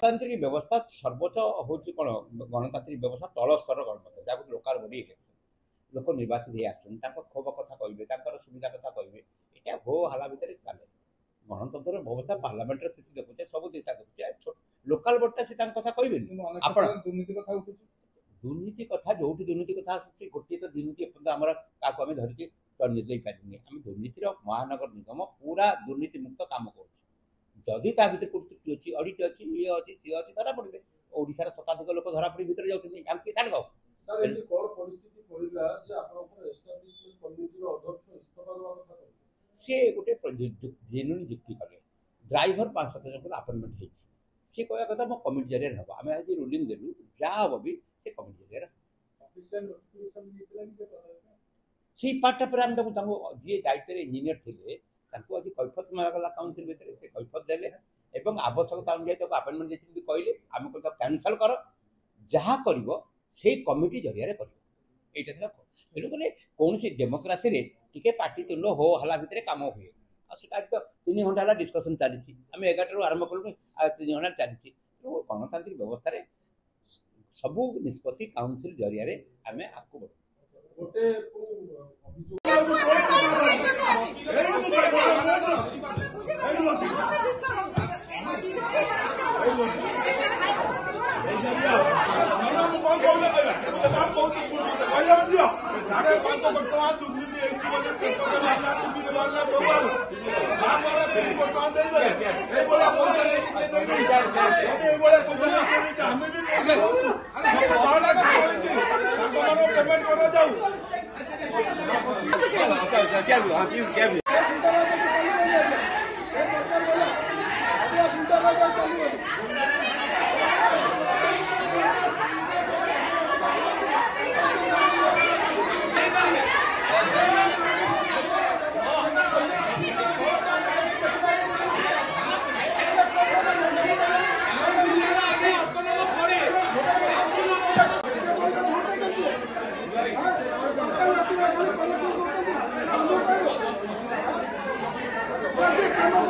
गणतांत्रिक व्यवस्था सर्वोच्च हूँ कौन गणतांत्रिक व्यवस्था तल स्तर गणतंत्र जहाँ लोकाल बडी इलेक्शन लोक निर्वाचित हो आसन क्षोभ कथा कहे सुविधा कथा कहे यहाँ हो हाला भितर चले गणतंत्र व्यवस्था पार्लियामेंट स्थिति देखुचे सब दिशा देखुचे लोकाल बडटा से कथा कहे दुर्नीति कथा जो दुर्नीति कथा आसूँ गोटे तो दुर्नीति आम क्या धरिकी निर्णय पारे आम दुर्नीतिर महानगर निगम पूरा दुर्नीति मुक्त काम कर जदि ता भीतर त्रुटि अच्छी ऑडिट अच्छी ये अच्छी सी अच्छी धरा पड़े ओडिशार शताधिक लोक धरा पड़ी भीतर जाउछन हम के छाड़ दो सर एटी कोन परिस्थिति पड़िला जे आपन एस्टैब्लिशमेंट कमिटी रो अध्यक्ष इस्तीफा देवा कथा से गोटे जेन्युइन युक्ति कले ड्राइवर 5-7 जन अपॉइंटमेंट हेछि से कहया कथा म कमिटी जरिया हबो आमे आज रूलिंग देलु जा हबो भी से कमिटी जरिया ऑफिशियल नोटिफिकेशन निकला से पता से पार्ट पर हम ताको जे दायित्व रे इंजीनियर थिले ताको आज कैफत मागला काउंसिल भीतर से कैफत देले एवं आवश्यकता अनुसार ताको अपॉइंटमेंट देछि कहले आमे को कैंसिल कर जहा करिवो से कमिटी जरिया रे करिवो एटा थला तेणु कले कौन सी डेमोक्रेसी रे टिके पार्टी तुंड हो हला भितर काम हुए आज तो 3 घंटा ला डिस्कशन चली आम 11 रु आरंभ कलु 3 घंटा चली गणतांत्रिक व्यवस्था रे सबू निष्पत्ति काउंसिल जरिया रे आमे आकु गोटे काम